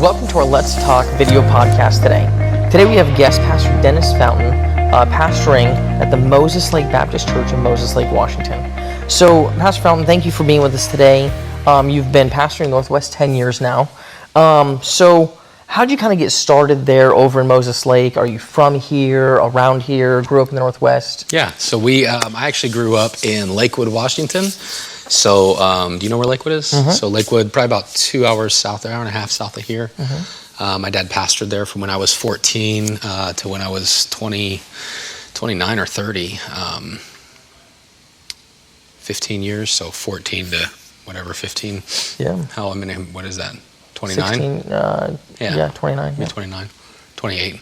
welcome to our Let's Talk video podcast today. Today we have guest pastor Dennis Fountain, pastoring at the Moses Lake Baptist Church in Moses Lake, Washington. So, Pastor Fountain, thank you for being with us today. You've been pastoring Northwest 10 years now. So, how did you kind of get started there over in Moses Lake? Are you from here, around here, grew up in the Northwest? Yeah, so I actually grew up in Lakewood, Washington. So, do you know where Lakewood is? Mm-hmm. So Lakewood, probably about 2 hours south, an hour and a half south of here. Mm-hmm. My dad pastored there from when I was 14 to when I was 29 or 30. 15 years, so 14 to whatever, 15. Yeah. What is that, 29? 16, yeah, 29. Maybe 29. 28.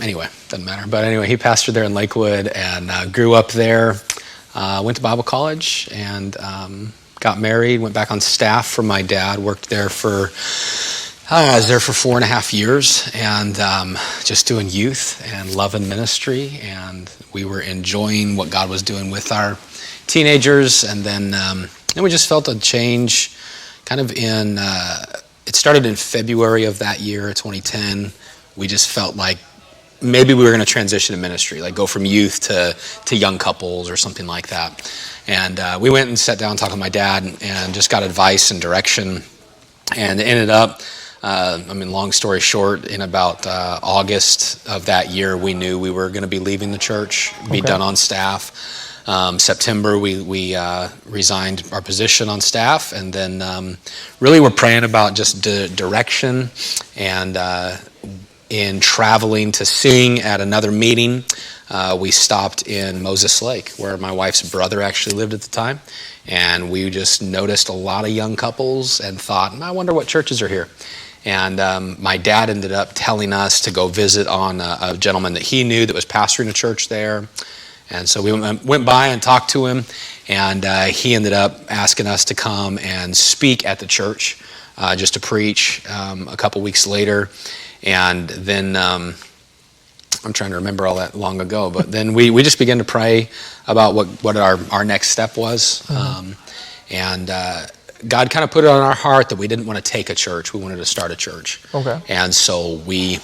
Anyway, doesn't matter. But anyway, he pastored there in Lakewood and grew up there. Went to Bible college and got married, went back on staff for my dad, worked there I was there for 4.5 years and just doing youth and loving ministry, and we were enjoying what God was doing with our teenagers, and then we just felt a change kind of it started in February of that year, 2010. We just felt like maybe we were going to transition to ministry, like go from youth to young couples or something like that. And we went and sat down and talked with my dad and just got advice and direction. And it ended up, long story short, in about August of that year, we knew we were going to be leaving the church, be done on staff. September, we resigned our position on staff, and then really we're praying about just direction and in traveling to sing at another meeting. We stopped in Moses Lake, where my wife's brother actually lived at the time, and we just noticed a lot of young couples and thought, I wonder what churches are here. And my dad ended up telling us to go visit on a gentleman that he knew that was pastoring a church there. And so we went by and talked to him, and he ended up asking us to come and speak at the church, just to preach a couple weeks later. And then I'm trying to remember all that long ago, but then we just began to pray about what our next step was. And God kind of put it on our heart that we didn't want to take a church. We wanted to start a church. Okay. And so we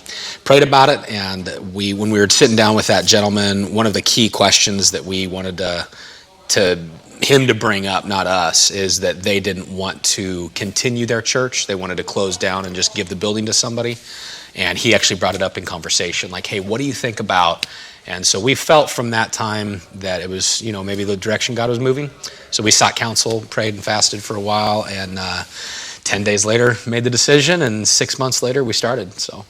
prayed about it, and when we were sitting down with that gentleman, one of the key questions that we wanted him to bring up, not us, is that they didn't want to continue their church. They wanted to close down and just give the building to somebody. And he actually brought it up in conversation, like, hey, what do you think about? And so we felt from that time that it was, maybe the direction God was moving. So we sought counsel, prayed and fasted for a while, and 10 days later made the decision, and 6 months later we started. So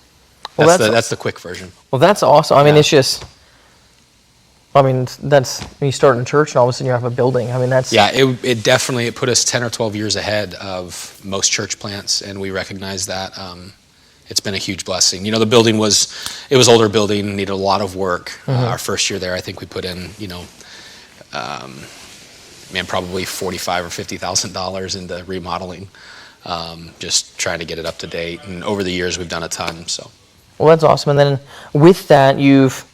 that's the quick version. Well, that's awesome. It's just, that's when you start in church and all of a sudden you have a building. That's... Yeah, it definitely put us 10 or 12 years ahead of most church plants, and we recognize that. It's been a huge blessing. The building was older building, needed a lot of work. Our first year there, I think we put in, probably $45,000 or $50,000 into remodeling, just trying to get it up to date. And over the years, we've done a ton. So, well, that's awesome. And then with that, you've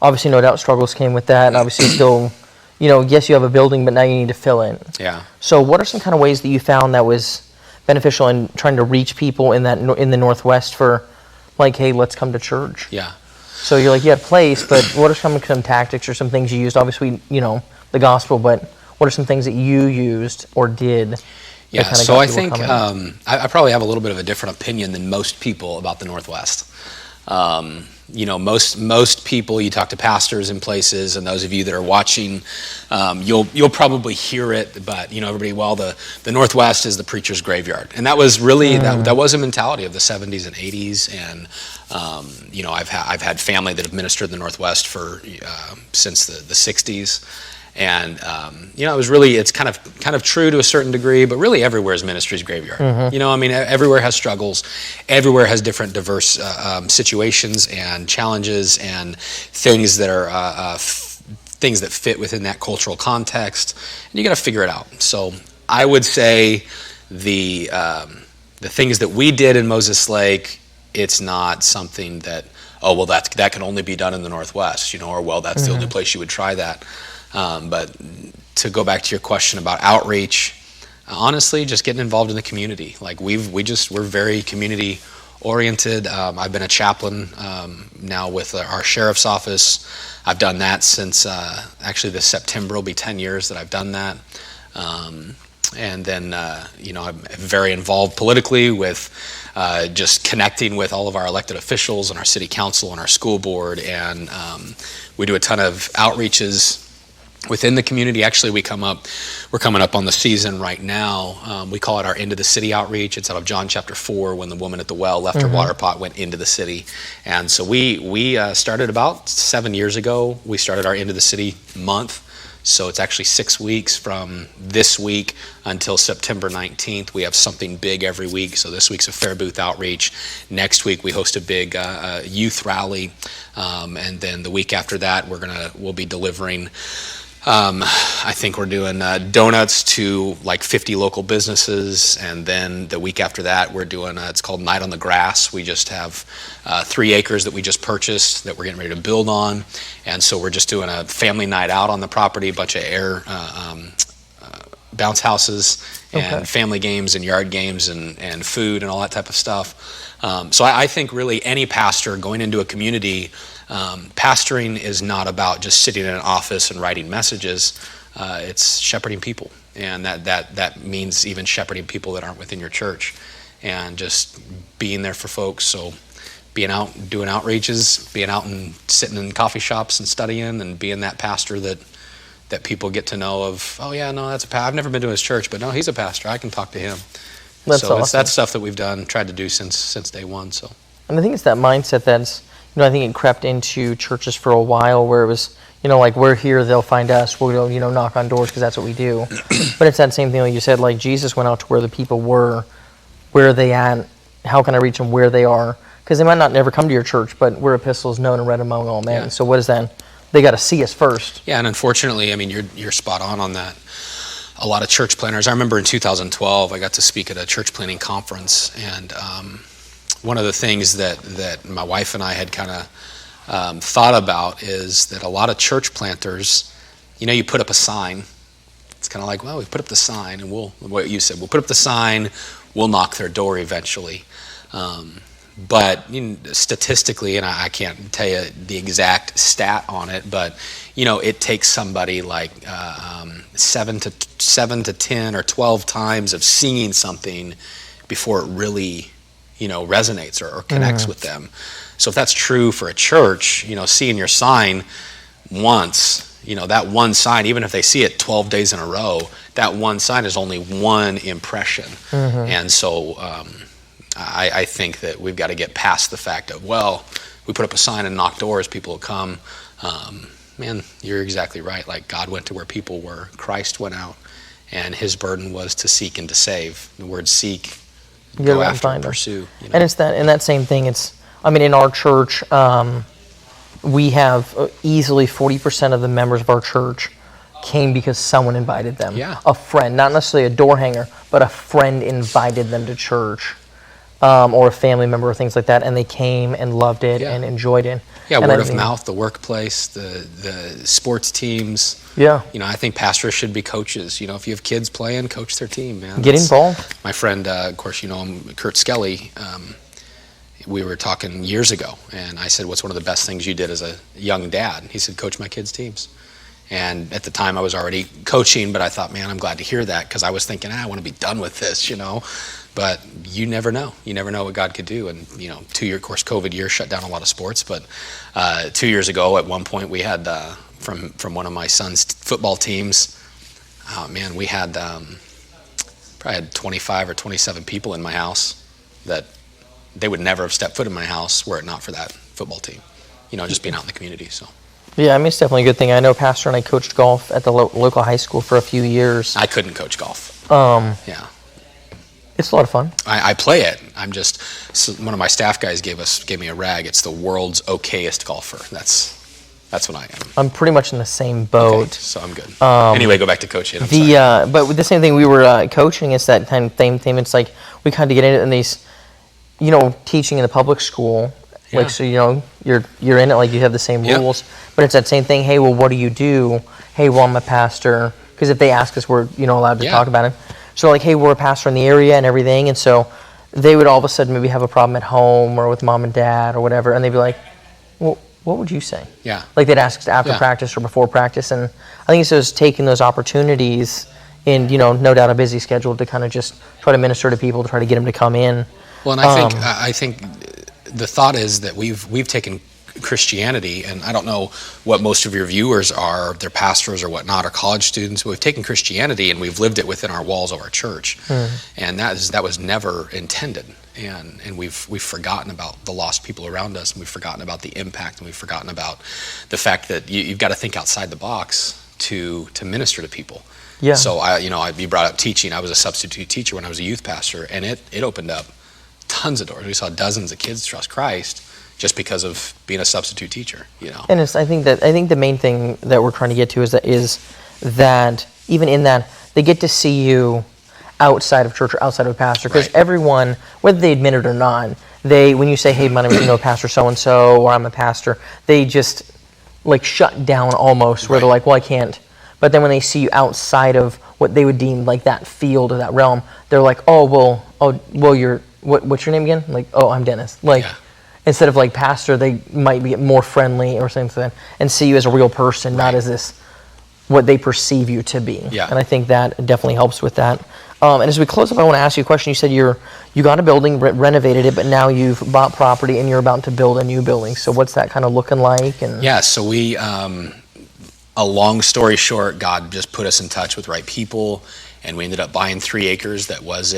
obviously, no doubt, struggles came with that, and obviously still, yes, you have a building, but now you need to fill in. Yeah. So, what are some kind of ways that you found that was beneficial in trying to reach people in the Northwest for, like, hey, let's come to church? Yeah. So you're like, you have place, but what are some tactics or some things you used? Obviously, the gospel, but what are some things that you used or did? Yeah, so I think I probably have a little bit of a different opinion than most people about the Northwest. Most people, you talk to pastors in places, and those of you that are watching, you'll probably hear it, but everybody, the Northwest is the preacher's graveyard, and that was really that was a mentality of the 70s and 80s, and I've had family that have ministered in the Northwest for since the 60s. And it was really, it's kind of true to a certain degree, but really everywhere is ministry's graveyard. Everywhere has struggles, everywhere has different diverse situations and challenges and things that are things that fit within that cultural context, and you got to figure it out. So I would say the things that we did in Moses Lake, it's not something that that can only be done in the Northwest, or that's the only place you would try that. But to go back to your question about outreach, honestly, just getting involved in the community. Like we're very community oriented. I've been a chaplain now with our sheriff's office. I've done that since actually this September will be 10 years that I've done that. And then, I'm very involved politically with just connecting with all of our elected officials and our city council and our school board. And we do a ton of outreaches within the community. Actually, we're coming up on the season right now. We call it our Into the City outreach. It's out of John chapter 4, when the woman at the well left her water pot, went into the city. And so we started about 7 years ago. We started our Into the City month. So it's actually 6 weeks from this week until September 19th. We have something big every week. So this week's a Fair Booth outreach. Next week we host a big youth rally, and then the week after that we'll be delivering. I think we're doing donuts to like 50 local businesses, and then the week after that we're doing it's called Night on the Grass. We just have 3 acres that we just purchased that we're getting ready to build on, and so we're just doing a family night out on the property, a bunch of air bounce houses and family games and yard games and food and all that type of stuff. So I think really any pastor going into a community, pastoring is not about just sitting in an office and writing messages. It's shepherding people, and that means even shepherding people that aren't within your church, and just being there for folks. So being out doing outreaches, being out and sitting in coffee shops and studying, and being that pastor that people get to know of. Oh yeah, no, that's a pastor. I've never been to his church, but no, he's a pastor. I can talk to him. That's so awesome. That's stuff that we've tried to do since day one. So. And I think it's that mindset that's, I think it crept into churches for a while, where it was, like, we're here, they'll find us, we'll go, knock on doors because that's what we do. But it's that same thing, like you said, like Jesus went out to where the people were, where are they at, how can I reach them where they are? Because they might not never come to your church, but we're epistles known and read among all men. Yeah. So what is that? They got to see us first. Yeah, and unfortunately, I mean, you're spot on that. A lot of church planners. I remember in 2012, I got to speak at a church planning conference, and one of the things that my wife and I had kind of thought about is that a lot of church planters, you put up a sign. It's kind of like, well, we put up the sign, and what you said, we'll put up the sign, we'll knock their door eventually. But statistically, and I can't tell you the exact stat on it, but it takes somebody like 7 to 10 or 12 times of seeing something before it really resonates or connects with them. So if that's true for a church, seeing your sign once, that one sign, even if they see it 12 days in a row, that one sign is only one impression. And so I think that we've got to get past the fact of, well, we put up a sign and knock doors, people will come. Man, you're exactly right. Like, God went to where people were. Christ went out, and his burden was to seek and to save. The word seek, go after and pursue. And it's that same thing. In our church, we have easily 40% of the members of our church came because someone invited them. Yeah. A friend, not necessarily a door hanger, but a friend invited them to church. Or a family member or things like that, and they came and loved it and enjoyed it. Yeah, word of mouth, the workplace, the sports teams. Yeah. I think pastors should be coaches. If you have kids playing, coach their team, man. Get involved. My friend, of course, him, Kurt Skelly, we were talking years ago, and I said, what's one of the best things you did as a young dad? He said, coach my kids' teams. And at the time I was already coaching, but I thought, man, I'm glad to hear that, because I was thinking, I want to be done with this, But you never know. You never know what God could do. And, 2 year, of course, COVID year shut down a lot of sports. But 2 years ago, at one point, we had, from one of my son's football teams, we had probably had 25 or 27 people in my house that they would never have stepped foot in my house were it not for that football team, just being out in the community. So. Yeah, it's definitely a good thing. I know Pastor and I coached golf at the local high school for a few years. I couldn't coach golf. Yeah. It's a lot of fun. I play it. One of my staff guys gave me a rag. It's the world's okayest golfer. That's what I am. I'm pretty much in the same boat. Okay, so I'm good. Anyway, go back to coaching. But with the same thing, we were coaching. It's that kind of same thing. It's like we kind of get into it in these, teaching in the public school. Yeah. Like, so you're in it, like you have the same rules. But it's that same thing. Hey, well, what do you do? Hey, well, I'm a pastor. Because if they ask us, we're allowed to talk about it. So like, hey, we're a pastor in the area and everything, and so they would all of a sudden maybe have a problem at home or with mom and dad or whatever, and they'd be like, well, what would you say? Yeah. Like they'd ask us after Yeah. practice or before practice, and I think it's just taking those opportunities in, no doubt a busy schedule to kind of just try to minister to people, to try to get them to come in. Well, and I think the thought is that we've taken Christianity, and I don't know what most of your viewers are, they're pastors or whatnot, or college students, but we've taken Christianity and we've lived it within our walls of our church. And that was never intended. And we've forgotten about the lost people around us, and we've forgotten about the impact, and we've forgotten about the fact that you've got to think outside the box to minister to people. Yeah. So you brought up teaching. I was a substitute teacher when I was a youth pastor, and it opened up tons of doors. We saw dozens of kids trust Christ just because of being a substitute teacher. And I think the main thing that we're trying to get to is that even in that they get to see you outside of church or outside of a pastor, because Right. everyone, whether they admit it or not, when you say, hey, my name is Pastor so and so, or I'm a pastor, they just like shut down almost, where they're Right. like, well, I can't. But then when they see you outside of what they would deem like that field or that realm, they're like, oh, you're what's your name again? Like, oh, I'm Dennis. Like. Yeah. Instead of like pastor, they might be more friendly or something, and see you as a real person, not Right. as this what they perceive you to be. Yeah. And I think that definitely helps with that. And as we close up, I want to ask you a question. You said you got a building, renovated it, but now you've bought property and you're about to build a new building. So what's that kind of looking like? And Yeah, so we, a long story short, God just put us in touch with right people, and we ended up buying 3 acres. That was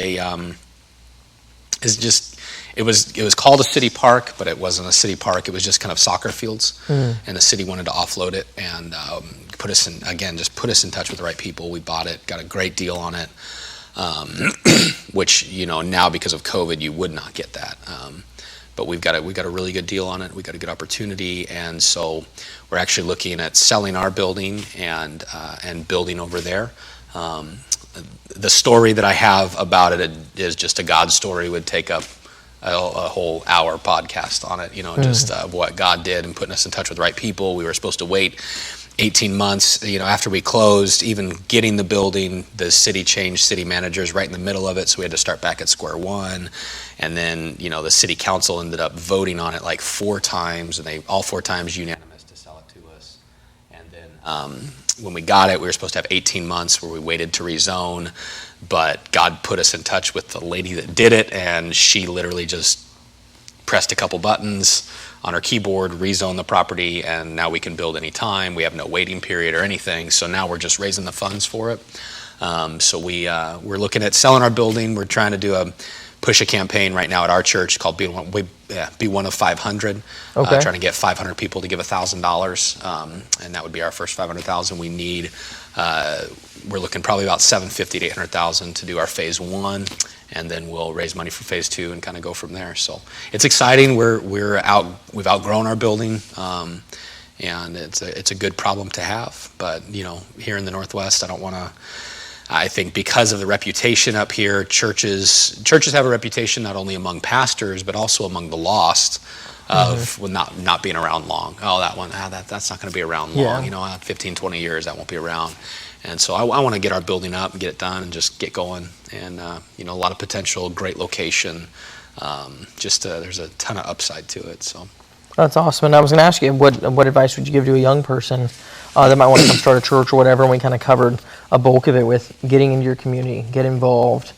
it was called a city park, but it wasn't a city park. It was just kind of soccer fields, and the city wanted to offload it and put us in touch with the right people. We bought it, got a great deal on it, which now because of COVID you would not get that. But we got a really good deal on it. We got a good opportunity, and so we're actually looking at selling our building and building over there. The story that I have about it is just a God story. Would take up a whole hour podcast on it. Just what God did and putting us in touch with the right people. We were supposed to wait 18 months, after we closed, even getting the building. The city changed city managers right in the middle of it, so we had to start back at square one. And then, the city council ended up voting on it like 4 times, and they all 4 times unanimous to sell it to us. And then when we got it, we were supposed to have 18 months where we waited to rezone, but God put us in touch with the lady that did it, and she literally just pressed a couple buttons on her keyboard, rezone the property, and now we can build any time. We have no waiting period or anything, so now we're just raising the funds for it. So we're looking at selling our building. We're trying to push a campaign right now at our church called Be One of 500. Okay. Trying to get 500 people to give $1,000, and that would be our first 500,000. We need. We're looking probably about 750 to 800,000 to do our phase 1, and then we'll raise money for phase 2 and kind of go from there. So it's exciting. We've outgrown our building, and it's a good problem to have. But here in the Northwest, I think because of the reputation up here, churches have a reputation not only among pastors but also among the lost of not being around long. Oh, that one, that's not going to be around long. Yeah. 15, 20 years, that won't be around. And so I want to get our building up and get it done and just get going. And a lot of potential, great location. There's a ton of upside to it. So that's awesome. And I was going to ask you, what advice would you give to a young person that might want to come start a church or whatever? And we kind of covered a bulk of it with getting into your community, get involved.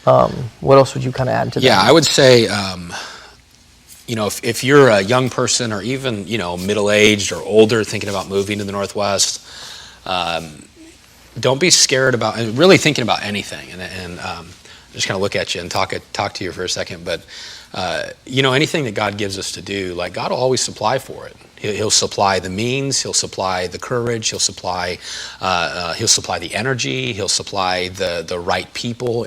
What else would you kind of add to that? Yeah, I would say, if you're a young person or even, middle-aged or older thinking about moving to the Northwest, don't be scared about really thinking about anything. And just kind of look at you and talk to you for a second. But, anything that God gives us to do, like God will always supply for it. He'll supply the means, he'll supply the courage, he'll supply the energy, he'll supply the right people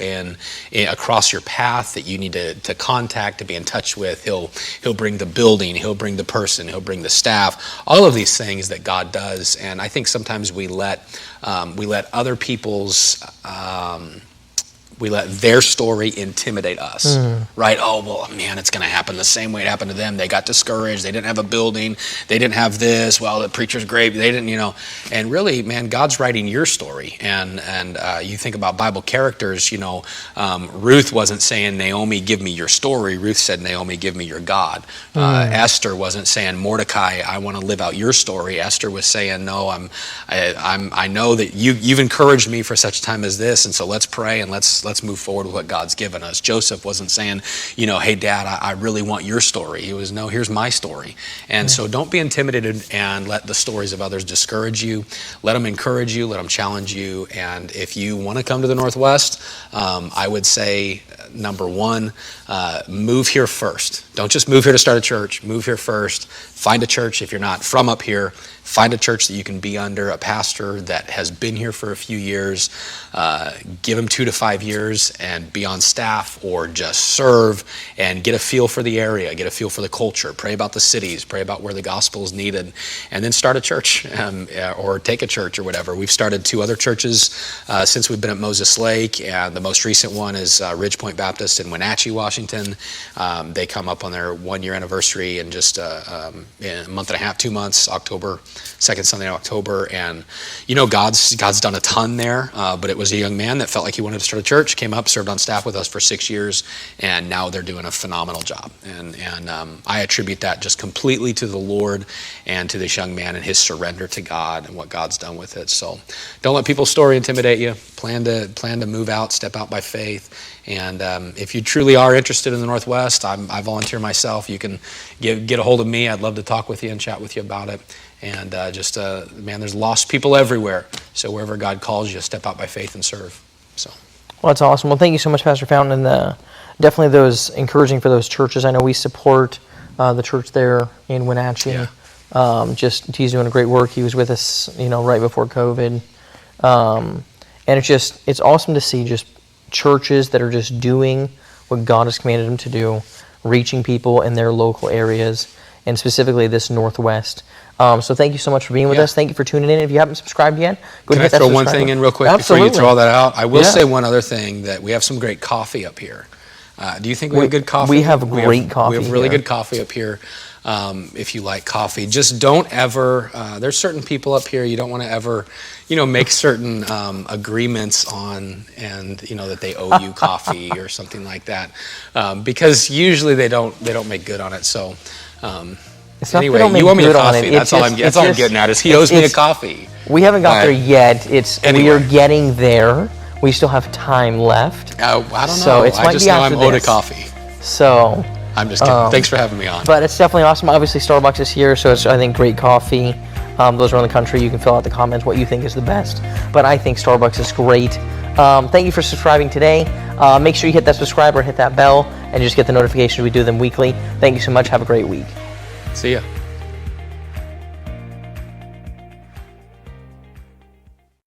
across your path that you need to contact, to be in touch with. He'll bring the building, he'll bring the person, he'll bring the staff, all of these things that God does. And I think sometimes we let other people's We let their story intimidate us, right? Oh, well, man, it's going to happen the same way it happened to them. They got discouraged. They didn't have a building. They didn't have this. Well, the preacher's great. They didn't, And really, man, God's writing your story. And you think about Bible characters, Ruth wasn't saying, Naomi, give me your story. Ruth said, Naomi, give me your God. Esther wasn't saying, Mordecai, I want to live out your story. Esther was saying, no, I know that you've encouraged me for such a time as this, and so let's pray and let's move forward with what God's given us. Joseph wasn't saying, hey, Dad, I really want your story. He was, no, here's my story. And so don't be intimidated and let the stories of others discourage you. Let them encourage you. Let them challenge you. And if you want to come to the Northwest, I would say, number one, move here first. Don't just move here to start a church. Move here first. Find a church if you're not from up here. Find a church that you can be under, a pastor that has been here for a few years. Give him 2 to 5 years and be on staff, or just serve and get a feel for the area, get a feel for the culture. Pray about the cities, pray about where the gospel is needed, and then start a church or take a church or whatever. We've started 2 other churches since we've been at Moses Lake, and the most recent one is Ridge Point Baptist in Wenatchee, Washington. They come up on their 1-year anniversary in just in a month and a half, 2 months, October, second Sunday in October. And God's done a ton there, but it was a young man that felt like he wanted to start a church, came up, served on staff with us for 6 years, and now they're doing a phenomenal job. And I attribute that just completely to the Lord and to this young man and his surrender to God and what God's done with it. So don't let people's story intimidate you. Plan to move out, step out by faith. And if you truly are interested in the Northwest, I volunteer myself. You can get a hold of me. I'd love to talk with you and chat with you about it. And man, there's lost people everywhere. So wherever God calls you, step out by faith and serve. So. Well, that's awesome. Well, thank you so much, Pastor Fountain, and definitely those encouraging for those churches. I know we support the church there in Wenatchee. Yeah. He's doing a great work. He was with us, right before COVID. And it's awesome to see just churches that are just doing what God has commanded them to do, reaching people in their local areas, and specifically this Northwest. So thank you so much for being with us. Thank you for tuning in. If you haven't subscribed yet, go ahead and hit that Can I throw one thing in real quick before you throw all that out? I will say one other thing, that we have some great coffee up here. Do you think we have good coffee? We have great coffee. We have really good coffee up here. If you like coffee, just don't ever, there's certain people up here you don't want to ever, make certain agreements on, and that they owe you coffee or something like that, because usually they don't make good on it. So anyway, you owe me a coffee. That's all I'm getting at, is he owes me a coffee. We haven't got there yet. We are getting there. We still have time left. I don't know. So I just know I'm owed a coffee. So I'm just kidding. Thanks for having me on. But it's definitely awesome. Obviously, Starbucks is here, so it's, I think, great coffee. Those around the country, you can fill out the comments what you think is the best. But I think Starbucks is great. Thank you for subscribing today. Make sure you hit that subscribe or hit that bell and just get the notification. We do them weekly. Thank you so much. Have a great week. See ya.